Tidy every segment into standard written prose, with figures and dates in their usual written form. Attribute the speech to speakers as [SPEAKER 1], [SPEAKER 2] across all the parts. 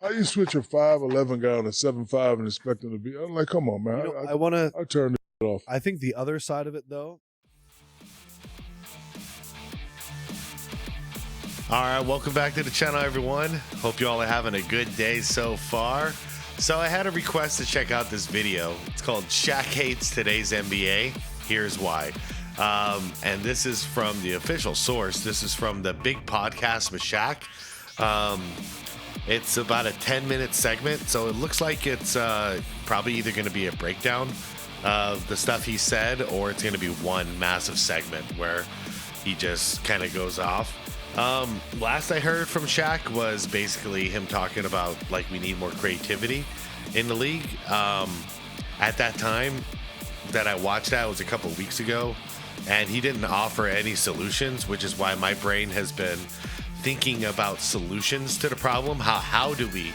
[SPEAKER 1] How you switch a 5'11" guy on a 7'5" and expect him to be? I'm like, come on, man. I turn it off.
[SPEAKER 2] I think the other side of it, though.
[SPEAKER 3] All right, welcome back to the channel, everyone. Hope you all are having a good day so far. So I had a request to check out this video. It's called Shaq Hates Today's NBA. Here's why. And this is from the official source. This is from the Big Podcast with Shaq. It's about a 10-minute segment, so it looks like it's probably either going to be a breakdown of the stuff he said, or it's going to be one massive segment where he just kind of goes off. Last I heard from Shaq was basically him talking about, like, we need more creativity in the league. At that time that I watched that, it was a couple of weeks ago, and he didn't offer any solutions, which is why my brain has been thinking about solutions to the problem. How do we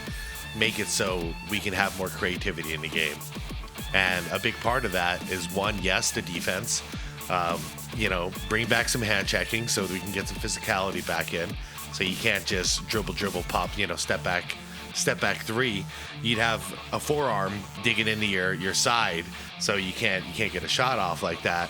[SPEAKER 3] make it so we can have more creativity in the game? And a big part of that is, one, yes, the defense. Bring back some hand checking so that we can get some physicality back in. So you can't just dribble, pop, step back three. You'd have a forearm digging into your side, so you can't get a shot off like that.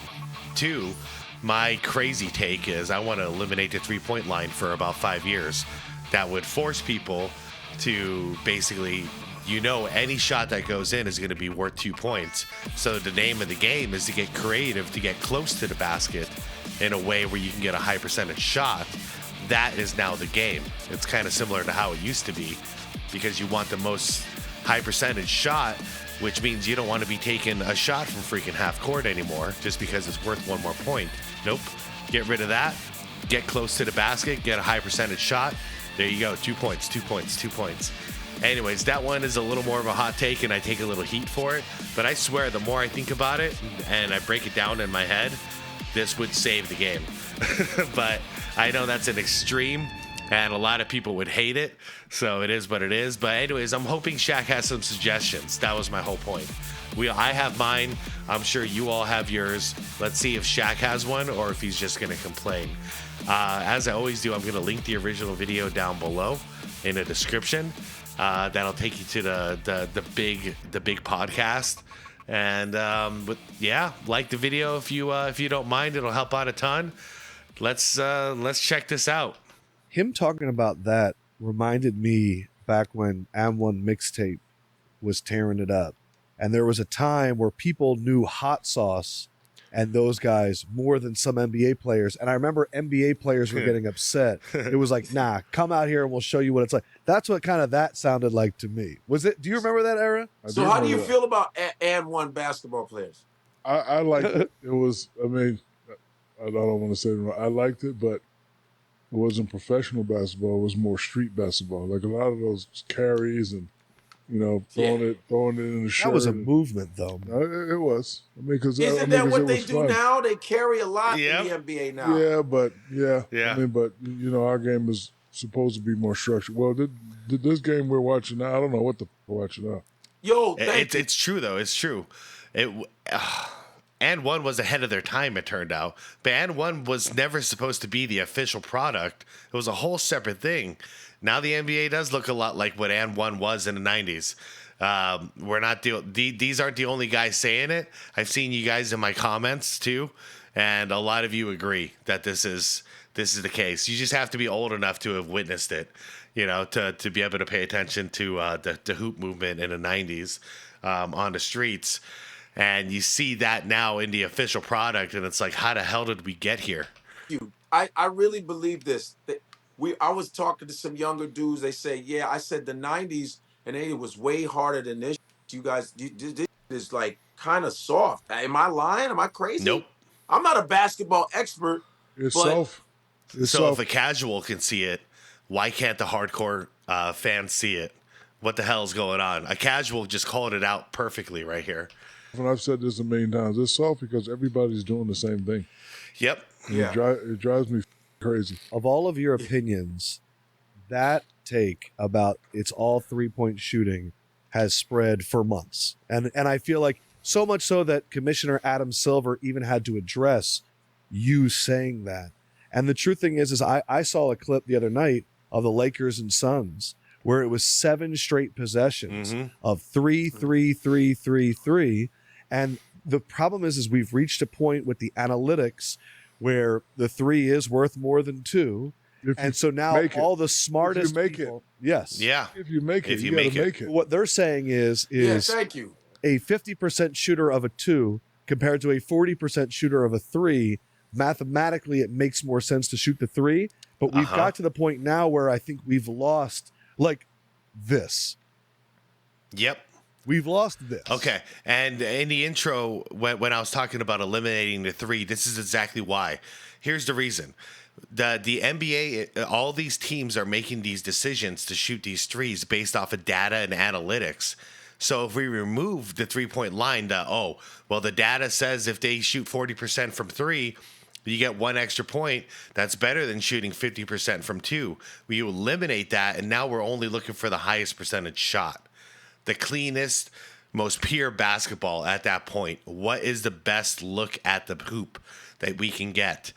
[SPEAKER 3] Two, my crazy take is I want to eliminate the three-point line for about 5 years. That would force people to basically, any shot that goes in is going to be worth 2 points. So the name of the game is to get creative, to get close to the basket in a way where you can get a high percentage shot. That is now the game. It's kind of similar to how it used to be, because you want the most high percentage shot, which means you don't want to be taking a shot from freaking half court anymore just because it's worth 1 more point. Nope. Get rid of that. Get close to the basket. Get a high percentage shot. There you go. 2 points, 2 points, 2 points. Anyways, that one is a little more of a hot take, and I take a little heat for it. But I swear, the more I think about it and I break it down in my head, this would save the game. But I know that's an extreme, and a lot of people would hate it. So it is what it is. But anyways, I'm hoping Shaq has some suggestions. That was my whole point. I have mine. I'm sure you all have yours. Let's see if Shaq has one or if he's just going to complain. As I always do, I'm going to link the original video down below in the description. That'll take you to the big podcast. And like the video if you don't mind. It'll help out a ton. Let's check this out.
[SPEAKER 2] Him talking about that reminded me back when AM1 Mixtape was tearing it up. And there was a time where people knew Hot Sauce and those guys more than some NBA players. And I remember NBA players were getting upset. It was like, nah, come out here and we'll show you what it's like. That's what kind of that sounded like to me. Was it? Do you remember that era?
[SPEAKER 4] So how do you feel about AM1 basketball players?
[SPEAKER 1] I liked it. It was, I don't want to say it, I liked it, but it wasn't professional basketball. It was more street basketball. Like a lot of those carries and, throwing it in the shirt.
[SPEAKER 2] That was a movement, though.
[SPEAKER 1] It was. Because
[SPEAKER 4] isn't that what they do now? They carry a lot in the NBA now.
[SPEAKER 1] Yeah, but our game is supposed to be more structured. Well, this game we're watching now, I don't know what we're watching now.
[SPEAKER 4] Yo,
[SPEAKER 3] it's true though. It's true. And one was ahead of their time, it turned out. But and one was never supposed to be the official product. It was a whole separate thing. Now the NBA does look a lot like what And One was in the 90s. We're not these aren't the only guys saying it. I've seen you guys in my comments too, and a lot of you agree that this is the case. You just have to be old enough to have witnessed it, to be able to pay attention to the hoop movement in the 90s on the streets. And you see that now in the official product, and it's like, how the hell did we get here?
[SPEAKER 4] I really believe this. I was talking to some younger dudes. They say, yeah, I said the 90s, and it was way harder than this. You guys, this is like kind of soft. Am I lying? Am I crazy?
[SPEAKER 3] Nope.
[SPEAKER 4] I'm not a basketball expert.
[SPEAKER 1] It's soft.
[SPEAKER 3] So if a casual can see it, why can't the hardcore fans see it? What the hell is going on? A casual just called it out perfectly right here.
[SPEAKER 1] And I've said this a million times. It's soft because everybody's doing the same thing.
[SPEAKER 3] Yep.
[SPEAKER 1] Yeah. It drives me crazy.
[SPEAKER 2] Of all of your opinions, that take about it's all 3-point shooting has spread for months. And I feel like so much so that Commissioner Adam Silver even had to address you saying that. And the true thing is I saw a clip the other night of the Lakers and Suns where it was 7 straight possessions
[SPEAKER 3] Mhm.
[SPEAKER 2] of 3, 3, 3, 3, 3. And the problem is we've reached a point with the analytics where the 3 is worth more than 2.
[SPEAKER 1] If
[SPEAKER 2] And
[SPEAKER 1] you
[SPEAKER 2] so now
[SPEAKER 1] make it.
[SPEAKER 2] all the smartest
[SPEAKER 1] make
[SPEAKER 2] people, yes.
[SPEAKER 3] Yeah.
[SPEAKER 1] If you make it,
[SPEAKER 3] If
[SPEAKER 1] you
[SPEAKER 3] you
[SPEAKER 1] got
[SPEAKER 3] make
[SPEAKER 1] to
[SPEAKER 3] it.
[SPEAKER 1] make it.
[SPEAKER 2] What they're saying is
[SPEAKER 4] Yeah, thank you.
[SPEAKER 2] a 50% shooter of a 2 compared to a 40% shooter of a 3, mathematically it makes more sense to shoot the 3, but we've got to the point now where I think we've lost like this.
[SPEAKER 3] Yep.
[SPEAKER 2] We've lost this.
[SPEAKER 3] Okay. And in the intro, when I was talking about eliminating the 3, this is exactly why. Here's the reason. The NBA, all these teams are making these decisions to shoot these 3s based off of data and analytics. So if we remove the 3-point line, the data says if they shoot 40% from 3, you get 1 extra point. That's better than shooting 50% from 2. We eliminate that, and now we're only looking for the highest percentage shot. The cleanest, most pure basketball at that point. What is the best look at the hoop that we can get?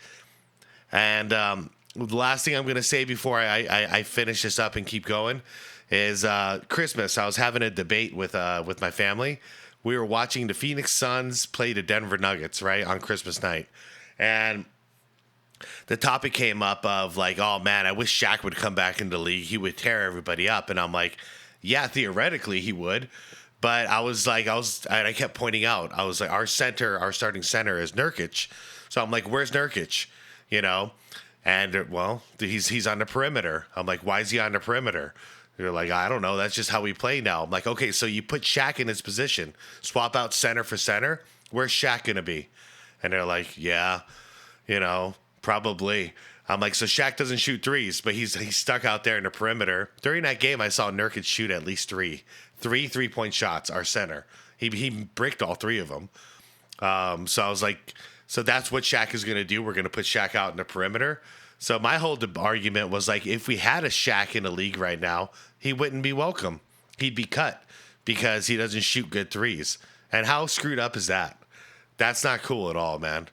[SPEAKER 3] And the last thing I'm going to say before I finish this up and keep going is Christmas. I was having a debate with my family. We were watching the Phoenix Suns play the Denver Nuggets, right, on Christmas night. And the topic came up of like, oh, man, I wish Shaq would come back into the league. He would tear everybody up. And I'm like, yeah, theoretically he would. But I kept pointing out, I was like, our starting center is Nurkic. So I'm like, where's Nurkic? You know? And, well, he's on the perimeter. I'm like, why is he on the perimeter? They're like, I don't know. That's just how we play now. I'm like, okay, so you put Shaq in his position, swap out center for center. Where's Shaq going to be? And they're like, yeah, probably. I'm like, so Shaq doesn't shoot 3s, but he's stuck out there in the perimeter. During that game, I saw Nurkic shoot at least 3 3-point shots, our center. He bricked all 3 of them. So I was like, so that's what Shaq is going to do. We're going to put Shaq out in the perimeter. So my whole argument was like, if we had a Shaq in the league right now, he wouldn't be welcome. He'd be cut because he doesn't shoot good 3s. And how screwed up is that? That's not cool at all, man.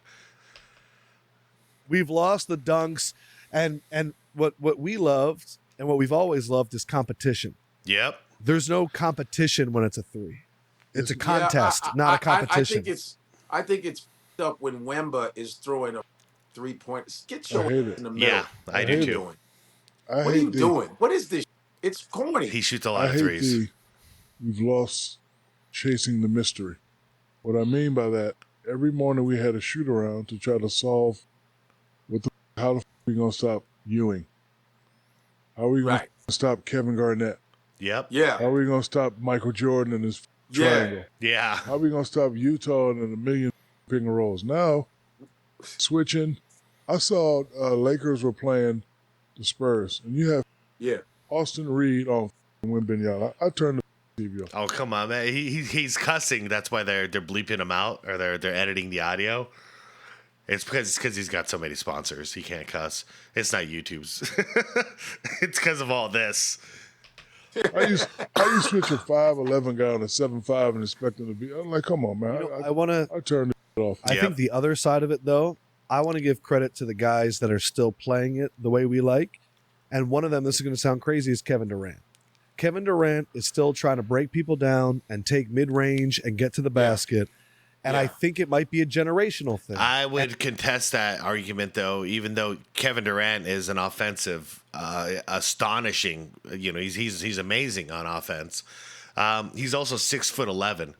[SPEAKER 2] We've lost the dunks, and what we loved and what we've always loved is competition.
[SPEAKER 3] Yep.
[SPEAKER 2] There's no competition when it's a 3. It's a contest, not a competition.
[SPEAKER 4] I think it's up when Wemba is throwing a 3-point. Get your
[SPEAKER 1] I hate it.
[SPEAKER 4] in the middle.
[SPEAKER 3] Yeah, I do too.
[SPEAKER 4] Doing? What are you doing? What is this? It's corny.
[SPEAKER 3] He shoots a lot of
[SPEAKER 1] hate
[SPEAKER 3] 3s.
[SPEAKER 1] We've lost chasing the mystery. What I mean by that, every morning we had a shoot around to try to solve how the f we going to stop Ewing? How are we going to stop Kevin Garnett?
[SPEAKER 3] Yep.
[SPEAKER 4] Yeah.
[SPEAKER 1] How are we going to stop Michael Jordan and his triangle?
[SPEAKER 3] Yeah.
[SPEAKER 1] How are we going to stop Utah and a million pick and rolls? Now, switching. I saw Lakers were playing the Spurs, and you have Austin Reed on Wembanyama. I turned the TV off.
[SPEAKER 3] Oh, come on, man. He's cussing. That's why they're bleeping him out, or they're editing the audio. It's because he's got so many sponsors. He can't cuss. It's not YouTube's. It's because of all this.
[SPEAKER 1] How you switch a 5'11" guy on a 7'5" and expect him to be? I'm like, come on, man. I turned it off.
[SPEAKER 2] I think the other side of it, though, I want to give credit to the guys that are still playing it the way we like. And one of them, this is going to sound crazy, is Kevin Durant. Kevin Durant is still trying to break people down and take mid-range and get to the basket. And I think it might be a generational thing.
[SPEAKER 3] I would contest that argument, though, even though Kevin Durant is an offensive, astonishing. He's amazing on offense. He's also 6'11".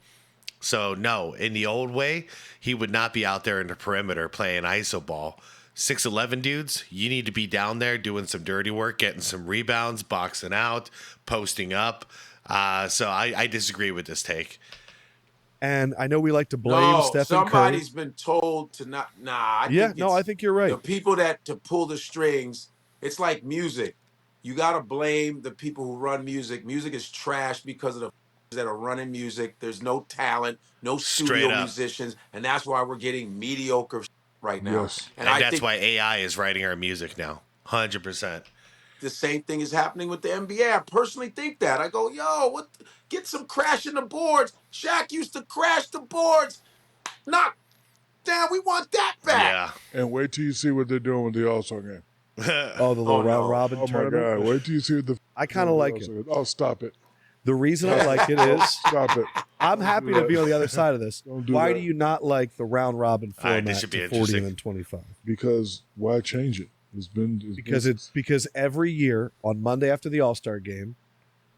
[SPEAKER 3] So no, in the old way, he would not be out there in the perimeter playing iso ball. 6'11" dudes, you need to be down there doing some dirty work, getting some rebounds, boxing out, posting up. So I disagree with this take.
[SPEAKER 2] And I know we like to blame Stephen Curry.
[SPEAKER 4] Somebody's been told to not. I think you're right. The people to pull the strings. It's like music. You got to blame the people who run music. Music is trash because of the that are running music. There's no talent, no studio musicians, and that's why we're getting mediocre right now.
[SPEAKER 1] Yes.
[SPEAKER 3] And I think why AI is writing our music now. 100%.
[SPEAKER 4] The same thing is happening with the NBA. I personally think that. I go, get some crashing the boards. Shaq used to crash the boards. We want that back.
[SPEAKER 3] Yeah.
[SPEAKER 1] And wait till you see what they're doing with the All-Star game.
[SPEAKER 2] Oh, the little
[SPEAKER 4] Oh,
[SPEAKER 2] round
[SPEAKER 4] no.
[SPEAKER 2] robin
[SPEAKER 1] Oh my
[SPEAKER 2] tournament.
[SPEAKER 1] God! Wait till you see what the.
[SPEAKER 2] I kind of like it.
[SPEAKER 1] Oh, stop it!
[SPEAKER 2] The reason I like it is
[SPEAKER 1] Stop it!
[SPEAKER 2] I'm
[SPEAKER 1] Don't
[SPEAKER 2] happy
[SPEAKER 1] do
[SPEAKER 2] to
[SPEAKER 1] that.
[SPEAKER 2] be on the other side of this.
[SPEAKER 1] Don't do
[SPEAKER 2] Why
[SPEAKER 1] that.
[SPEAKER 2] do you not like the round robin
[SPEAKER 3] All right, this
[SPEAKER 2] format
[SPEAKER 3] should be
[SPEAKER 2] to 40
[SPEAKER 3] interesting.
[SPEAKER 2] and then 25?
[SPEAKER 1] Because why change it?
[SPEAKER 2] Because every year on Monday after the All-Star game,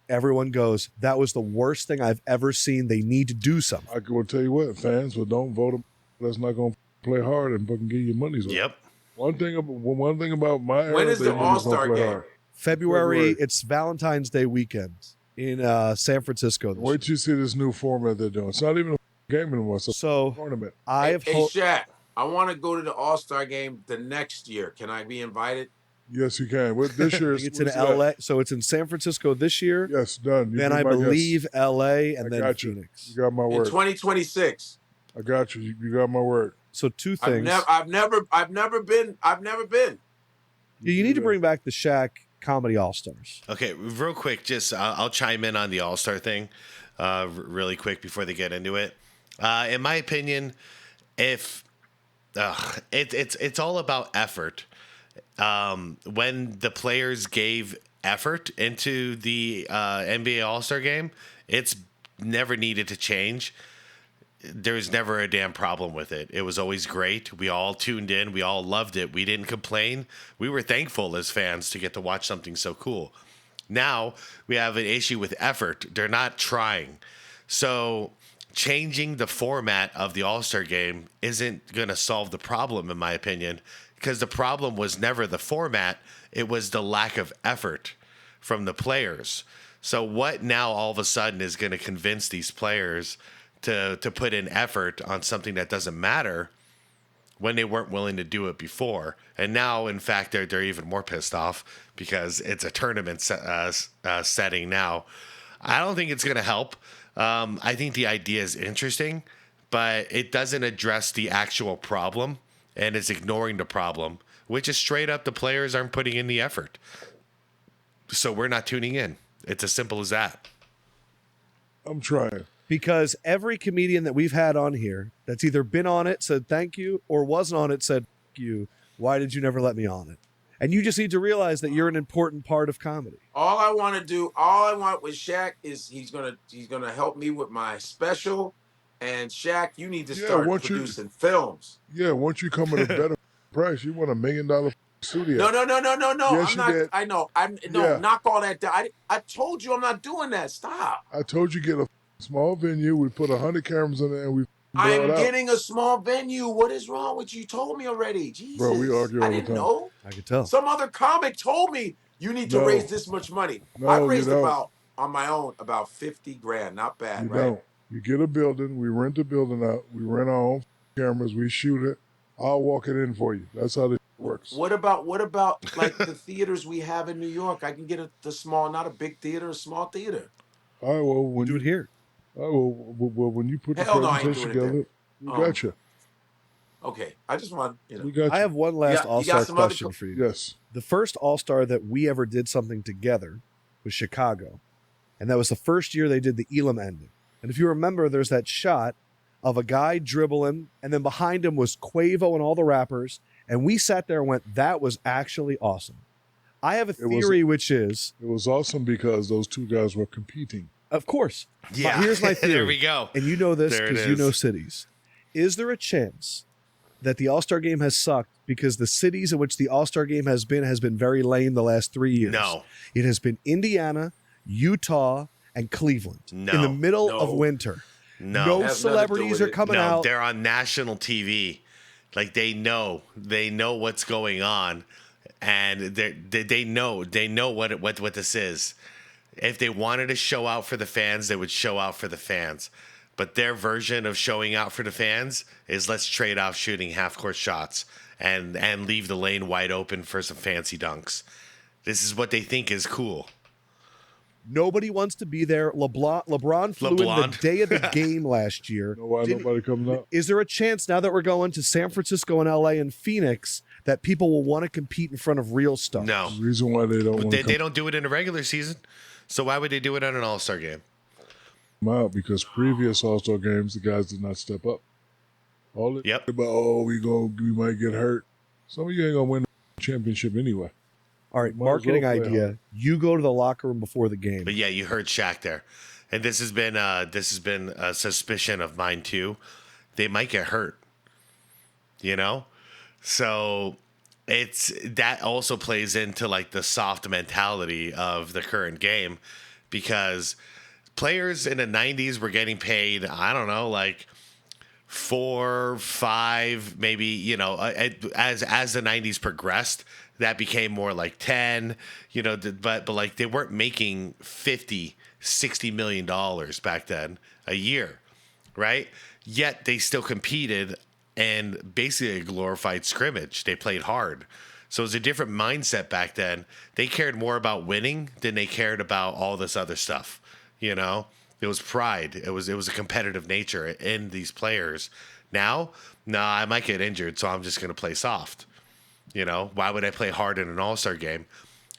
[SPEAKER 2] everyone goes, "That was the worst thing I've ever seen. They need to do something."
[SPEAKER 1] I will tell you what, fans, but don't vote. That's not going to play hard and fucking give you money's worth.
[SPEAKER 3] Yep.
[SPEAKER 1] One thing about my era,
[SPEAKER 4] When is
[SPEAKER 1] they
[SPEAKER 4] the
[SPEAKER 1] knew was gonna
[SPEAKER 4] All-Star
[SPEAKER 1] play
[SPEAKER 4] game?
[SPEAKER 1] hard.
[SPEAKER 2] February, it's Valentine's Day weekend in San Francisco. This
[SPEAKER 1] Wait till you see this new format they're doing. It's not even a game anymore. It's a
[SPEAKER 2] So
[SPEAKER 1] tournament.
[SPEAKER 2] I have
[SPEAKER 4] Hey, Shaq, I want to go to the All-Star game the next year. Can I be invited?
[SPEAKER 1] Yes, you can. With this year,
[SPEAKER 2] it's in LA. So it's in San Francisco this year.
[SPEAKER 1] Yes, done. You
[SPEAKER 2] Then
[SPEAKER 1] be
[SPEAKER 2] I
[SPEAKER 1] my guest.
[SPEAKER 2] believe LA and
[SPEAKER 1] I
[SPEAKER 2] then
[SPEAKER 1] got you.
[SPEAKER 2] Phoenix.
[SPEAKER 1] You got my
[SPEAKER 4] In
[SPEAKER 1] word.
[SPEAKER 4] 2026.
[SPEAKER 1] I got you. You got my word.
[SPEAKER 2] So two
[SPEAKER 4] I've
[SPEAKER 2] things.
[SPEAKER 4] never been.
[SPEAKER 2] You need to bring back the Shaq Comedy All Stars.
[SPEAKER 3] Okay, real quick, just I'll chime in on the All-Star thing really quick before they get into it. In my opinion, if it's all about effort. When the players gave effort into the NBA All-Star game, it's never needed to change. There was never a damn problem with it. It was always great. We all tuned in. We all loved it. We didn't complain. We were thankful as fans to get to watch something so cool. Now we have an issue with effort. They're not trying. So changing the format of the All-Star game isn't going to solve the problem, in my opinion, because the problem was never the format. It was the lack of effort from the players. So what now all of a sudden is going to convince these players to put in effort on something that doesn't matter when they weren't willing to do it before? And now, in fact, they're even more pissed off because it's a tournament setting now. I don't think it's going to help. I think the idea is interesting, but it doesn't address the actual problem, and it's ignoring the problem, which is straight up the players aren't putting in the effort. So we're not tuning in. It's as simple as that.
[SPEAKER 1] I'm trying.
[SPEAKER 2] Because every comedian that we've had on here that's either been on it, said thank you, or wasn't on it, said thank you. Why did you never let me on it? And you just need to realize that you're an important part of comedy.
[SPEAKER 4] All I want with Shaq is he's gonna help me with my special. And Shaq, you need to start producing films.
[SPEAKER 1] Yeah, once you come at a better price, you want $1 million studio.
[SPEAKER 4] No.
[SPEAKER 1] Yes,
[SPEAKER 4] I'm not.
[SPEAKER 1] did.
[SPEAKER 4] I know. Knock all that down. I told you I'm not doing that. Stop.
[SPEAKER 1] I told you get a small venue. We put 100 cameras in there and we blow it
[SPEAKER 4] I'm
[SPEAKER 1] out.
[SPEAKER 4] getting a small venue. What is wrong with you? You told me already. Jesus.
[SPEAKER 1] Bro, we argue all
[SPEAKER 4] I
[SPEAKER 1] the
[SPEAKER 4] didn't
[SPEAKER 1] time.
[SPEAKER 4] know.
[SPEAKER 2] I could tell.
[SPEAKER 4] Some other comic told me you need to
[SPEAKER 1] No.
[SPEAKER 4] raise this much money.
[SPEAKER 1] No,
[SPEAKER 4] I've
[SPEAKER 1] you
[SPEAKER 4] raised
[SPEAKER 1] don't.
[SPEAKER 4] on my own about 50 grand. Not bad,
[SPEAKER 1] You
[SPEAKER 4] right?
[SPEAKER 1] don't. You get a building. We rent the building out. We rent our own cameras. We shoot it. I'll walk it in for you. That's how this works.
[SPEAKER 4] What about like the theaters we have in New York? I can get the small, not a big theater, a small theater.
[SPEAKER 1] All right, well, when
[SPEAKER 2] Do it here.
[SPEAKER 1] when you put the
[SPEAKER 4] Hell no, I ain't
[SPEAKER 1] presentation
[SPEAKER 4] doing it
[SPEAKER 1] together, we got you.
[SPEAKER 4] Okay, I just want
[SPEAKER 1] We got you.
[SPEAKER 2] I have one last
[SPEAKER 4] You got
[SPEAKER 2] All-Star
[SPEAKER 4] some other
[SPEAKER 2] question for you.
[SPEAKER 1] Yes.
[SPEAKER 2] The first All-Star that we ever did something together was Chicago. And that was the first year they did the Elam ending. And if you remember, there's that shot of a guy dribbling, and then behind him was Quavo and all the rappers. And we sat there and went, that was actually awesome. I have a theory, which is...
[SPEAKER 1] It was awesome because those two guys were competing.
[SPEAKER 2] Of course.
[SPEAKER 3] Yeah.
[SPEAKER 2] But here's my theory.
[SPEAKER 3] There we go.
[SPEAKER 2] And you know this
[SPEAKER 3] There it
[SPEAKER 2] because you
[SPEAKER 3] is.
[SPEAKER 2] know cities. Is there a chance that the All-Star game has sucked because the cities in which the All-Star game has been very lame the last 3 years?
[SPEAKER 3] No.
[SPEAKER 2] It has been Indiana, Utah, and Cleveland
[SPEAKER 3] No.
[SPEAKER 2] in the middle
[SPEAKER 4] No.
[SPEAKER 2] of winter.
[SPEAKER 3] No.
[SPEAKER 2] No
[SPEAKER 4] Has nothing to do
[SPEAKER 2] celebrities
[SPEAKER 4] with
[SPEAKER 2] are
[SPEAKER 4] it.
[SPEAKER 2] coming
[SPEAKER 3] No,
[SPEAKER 2] out.
[SPEAKER 3] they're on national TV. Like they know what's going on, and they know what this is. If they wanted to show out for the fans, they would show out for the fans. But their version of showing out for the fans is let's trade off shooting half-court shots and leave the lane wide open for some fancy dunks. This is what they think is cool.
[SPEAKER 2] Nobody wants to be there. LeBron flew in the day of the game last year.
[SPEAKER 1] You know why nobody comes out?
[SPEAKER 2] Is there a chance now that we're going to San Francisco and LA and Phoenix that people will want to compete in front of real stars?
[SPEAKER 3] No.
[SPEAKER 1] The reason why they don't want to
[SPEAKER 3] They don't do it in a regular season. So why would they do it on an All-Star game?
[SPEAKER 1] come out because previous All-Star games, the guys did not step up. All it
[SPEAKER 3] Yep.
[SPEAKER 1] about, we might get hurt. Some of you ain't gonna win the championship anyway.
[SPEAKER 2] All
[SPEAKER 1] You
[SPEAKER 2] right,
[SPEAKER 1] might as well
[SPEAKER 2] marketing
[SPEAKER 1] play
[SPEAKER 2] idea.
[SPEAKER 1] hard.
[SPEAKER 2] You go to the locker room before the game.
[SPEAKER 3] But yeah, you heard Shaq there, and this has been a suspicion of mine too. They might get hurt, you know, so it's that also plays into like the soft mentality of the current game, because players in the '90s were getting paid, I don't know, like 4, 5, maybe, as the '90s progressed, that became more like 10, but like they weren't making 50, 60 million dollars back then a year, right? Yet they still competed, and basically a glorified scrimmage. They played hard. So it was a different mindset back then. They cared more about winning than they cared about all this other stuff. You know, it was pride. It was a competitive nature in these players. Now, no, I might get injured, so I'm just going to play soft. Why would I play hard in an all-star game?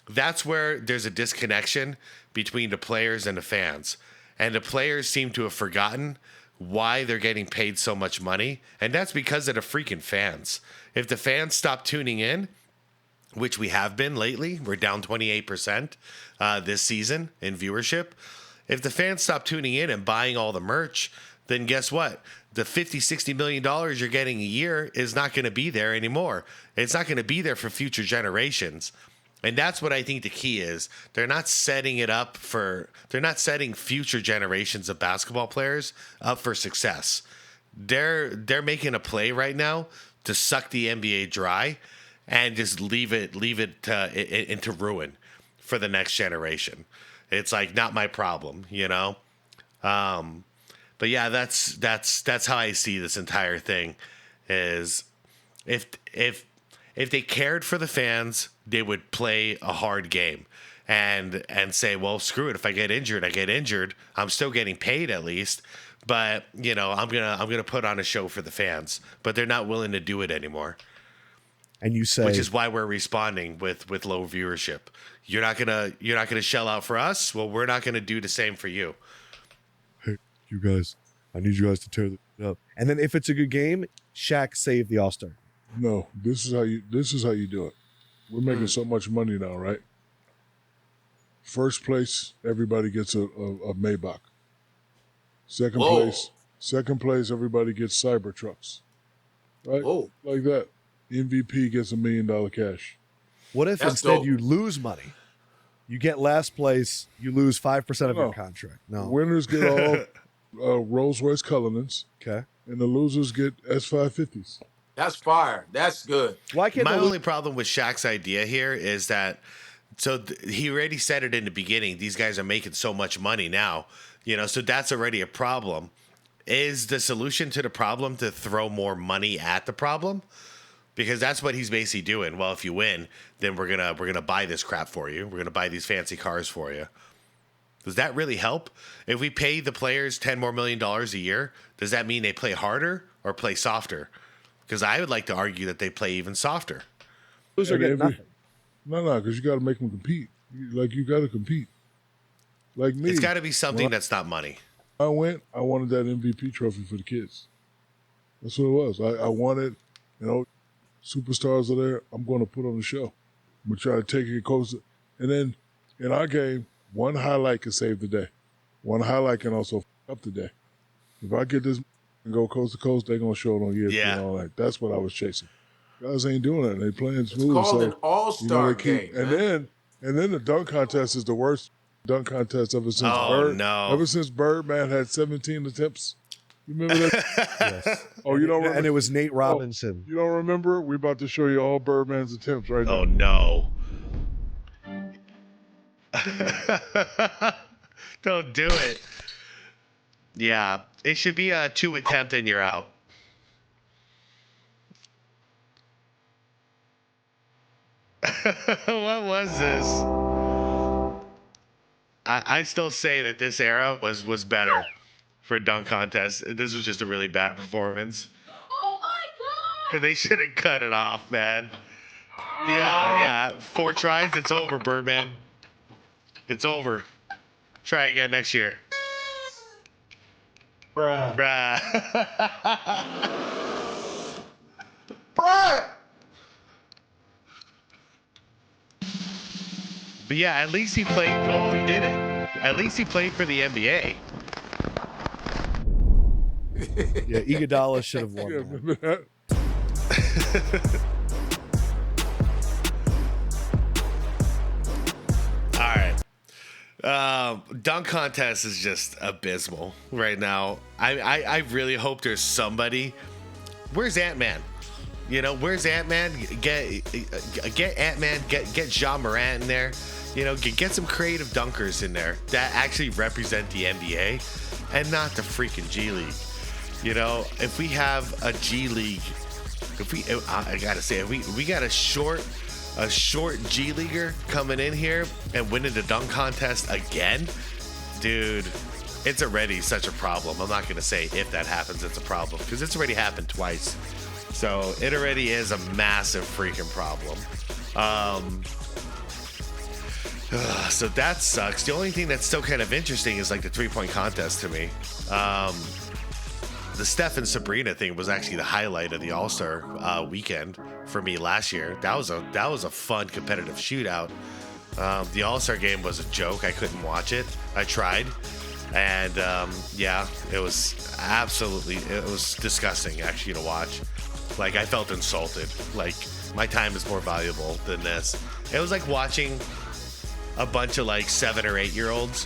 [SPEAKER 3] That's where there's a disconnection between the players and the fans. And the players seem to have forgotten why they're getting paid so much money. And that's because of the freaking fans. If the fans stop tuning in, which we have been lately, we're down 28% this season in viewership. If the fans stop tuning in and buying all the merch, then guess what? The $50-60 million you're getting a year is not going to be there anymore. It's not going to be there for future generations. And that's what I think the key is. They're not setting future generations of basketball players up for success. They're making a play right now to suck the NBA dry and just leave it into ruin for the next generation. It's like not my problem, But yeah, that's how I see this entire thing. Is if they cared for the fans, they would play a hard game and say, well, screw it. If I get injured, I get injured. I'm still getting paid at least. But I'm gonna put on a show for the fans. But they're not willing to do it anymore.
[SPEAKER 2] And you say,
[SPEAKER 3] which is why we're responding with low viewership. You're not gonna shell out for us. Well, we're not gonna do the same for you.
[SPEAKER 2] hey, you guys, I need you guys to tear this up. And then if it's a good game, Shaq saved the All-Star.
[SPEAKER 1] No, this is how you do it. We're making so much money now, right? First place, everybody gets a Maybach. Second place, everybody gets Cybertrucks. Right?
[SPEAKER 4] Whoa.
[SPEAKER 1] Like that. MVP gets $1 million cash.
[SPEAKER 2] What if
[SPEAKER 4] That's
[SPEAKER 2] instead
[SPEAKER 4] dope.
[SPEAKER 2] you lose money? You get last place, you lose 5% of your
[SPEAKER 1] No.
[SPEAKER 2] contract. No.
[SPEAKER 1] Winners get all Rolls Royce Cullinans,
[SPEAKER 2] Okay.
[SPEAKER 1] and the losers get S550s.
[SPEAKER 4] That's fire. That's good.
[SPEAKER 2] Why can't
[SPEAKER 3] My
[SPEAKER 2] the
[SPEAKER 3] only problem with Shaq's idea here is that he already said it in the beginning. These guys are making so much money now, so that's already a problem. Is the solution to the problem to throw more money at the problem? Because that's what he's basically doing. Well, if you win, then we're gonna buy this crap for you. We're gonna buy these fancy cars for you. Does that really help? If we pay the players $10 more million a year, does that mean they play harder or play softer? Because I would like to argue that they play even softer.
[SPEAKER 2] loser
[SPEAKER 1] And
[SPEAKER 2] get
[SPEAKER 1] every-
[SPEAKER 2] nothing?
[SPEAKER 1] No, because you got to make them compete. You got to compete. Like me,
[SPEAKER 3] It's got to be something
[SPEAKER 1] Well,
[SPEAKER 3] that's not money.
[SPEAKER 1] I wanted that MVP trophy for the kids. That's what it was. I wanted, superstars are there. I'm going to put on the show. I'm going to try to take it closer. And then in our game, one highlight can save the day. One highlight can also f up the day. If I get this and go coast to coast, they're going to show it on ESPN
[SPEAKER 3] Yeah.
[SPEAKER 1] and all that. That's what I was chasing. Guys ain't doing that. They playing
[SPEAKER 4] It's
[SPEAKER 1] smooth.
[SPEAKER 4] called
[SPEAKER 1] so,
[SPEAKER 4] an all-star
[SPEAKER 1] they keep,
[SPEAKER 4] game.
[SPEAKER 1] and
[SPEAKER 4] man.
[SPEAKER 1] then the dunk contest is the worst dunk contest ever since
[SPEAKER 3] No.
[SPEAKER 1] Ever since Birdman had 17 attempts. You remember that?
[SPEAKER 2] Yes.
[SPEAKER 1] Oh, you don't remember?
[SPEAKER 2] And it was Nate Robinson.
[SPEAKER 1] You don't remember? We're about to show you all Birdman's attempts right
[SPEAKER 3] Oh
[SPEAKER 1] now.
[SPEAKER 3] no. Don't do it. Yeah. It should be a 2 attempt and you're out. What was this? I still say that this era was better for dunk contest. This was just a really bad performance.
[SPEAKER 5] Oh my god!
[SPEAKER 3] They should have cut it off, man. Yeah. 4 tries, it's over, Birdman. It's over. Try again next year. Bruh.
[SPEAKER 4] Bruh!
[SPEAKER 3] But yeah, at least he played. Oh, he did it. At least he played for the NBA.
[SPEAKER 2] Yeah, Iguodala should have won
[SPEAKER 1] Yeah,
[SPEAKER 2] that.
[SPEAKER 1] remember that?
[SPEAKER 3] All right. Dunk contest is just abysmal right now. I really hope there's somebody. Where's Ant-Man? You know, where's Ant-Man? Get Ant-Man. Get Jean Morant in there. You know, get some creative dunkers in there that actually represent the NBA and not the freaking G League. You know, if we have a G League, I gotta say, if we got a short G Leaguer coming in here and winning the dunk contest again, dude, it's already such a problem. I'm not gonna say if that happens, it's a problem because it's already happened twice. So it already is a massive freaking problem. So that sucks. The only thing that's still kind of interesting is like the 3-point contest to me. The Steph and Sabrina thing was actually the highlight of the All-Star weekend for me last year. That was a fun competitive shootout. The All-Star game was a joke. I couldn't watch it. I tried, and yeah, it was disgusting actually to watch. Like, I felt insulted. Like, my time is more valuable than this. It was like watching a bunch of like 7 or 8 year olds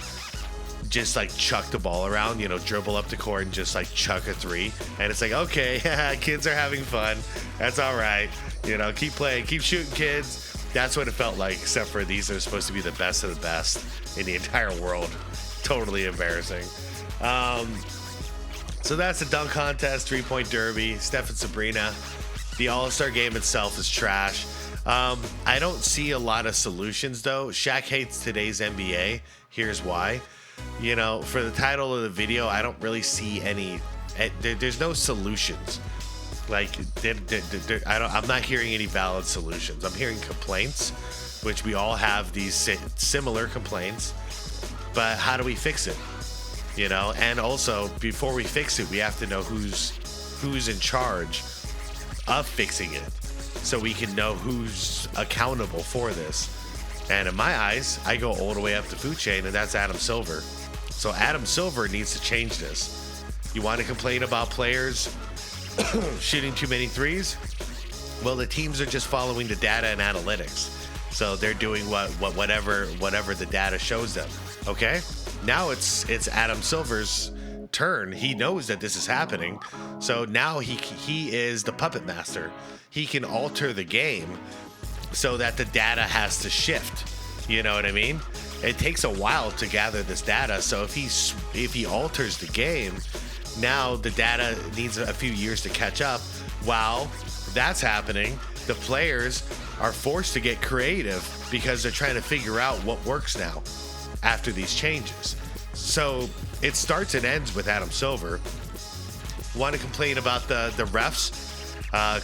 [SPEAKER 3] just like chuck the ball around, you know, dribble up the court and just like chuck a three. And it's like, okay, kids are having fun. That's all right. You know, keep playing, keep shooting, kids. That's what it felt like, except for these are supposed to be the best of the best in the entire world. Totally embarrassing. So that's the dunk contest, 3-point derby, Steph and Sabrina. The All-Star game itself is trash. I don't see a lot of solutions, though. Shaq hates today's NBA. Here's why. You know, for the title of the video, I don't really see any. There's no solutions. Like, I'm not hearing any valid solutions. I'm hearing complaints, which we all have these similar complaints. But how do we fix it? You know, and also before we fix it, we have to know who's in charge of fixing it, so we can know who's accountable for this. And in my eyes, I go all the way up the food chain, and that's Adam Silver. So Adam Silver needs to change this. You want to complain about players shooting too many threes? Well, the teams are just following the data and analytics. So they're doing whatever the data shows them. Okay? Now it's Adam Silver's turn. He knows that this is happening. So now he is the puppet master. He can alter the game so that the data has to shift. You know what I mean? It takes a while to gather this data. So if he alters the game, now the data needs a few years to catch up. While that's happening, the players are forced to get creative because they're trying to figure out what works now after these changes. So it starts and ends with Adam Silver. Want to complain about the refs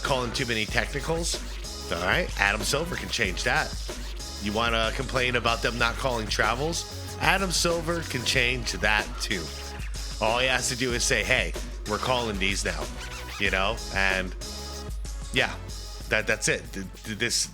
[SPEAKER 3] calling too many technicals? All right, Adam Silver can change that. You want to complain about them not calling travels? Adam Silver can change that too. All he has to do is say, hey, we're calling these now, you know? And yeah, that's it.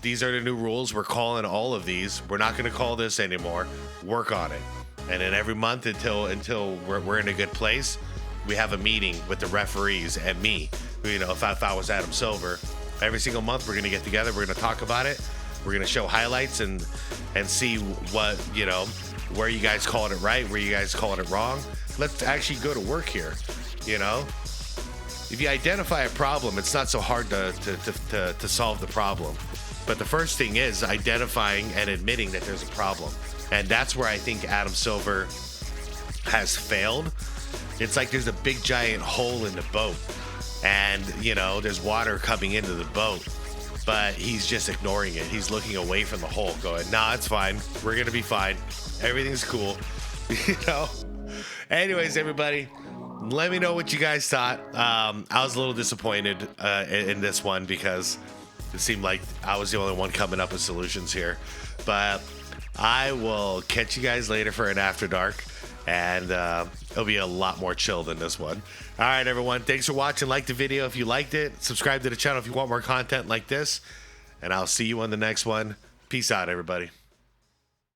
[SPEAKER 3] These are the new rules. We're calling all of these. We're not going to call this anymore. Work on it. And then every month until we're in a good place, we have a meeting with the referees and me. You know, if I was Adam Silver, every single month we're going to get together. We're going to talk about it. We're going to show highlights and see what, you know, where you guys called it right, where you guys called it wrong. Let's actually go to work here, you know? If you identify a problem, it's not so hard to solve the problem. But the first thing is identifying and admitting that there's a problem. And that's where I think Adam Silver has failed. It's like there's a big giant hole in the boat. And, you know, there's water coming into the boat. But he's just ignoring it. He's looking away from the hole going, nah, it's fine. We're going to be fine. Everything's cool. You know? Anyways, everybody, let me know what you guys thought. I was a little disappointed in this one because it seemed like I was the only one coming up with solutions here. But I will catch you guys later for an After Dark. And it'll be a lot more chill than this one. All right, everyone. Thanks for watching. Like the video if you liked it. Subscribe to the channel if you want more content like this. And I'll see you on the next one. Peace out, everybody.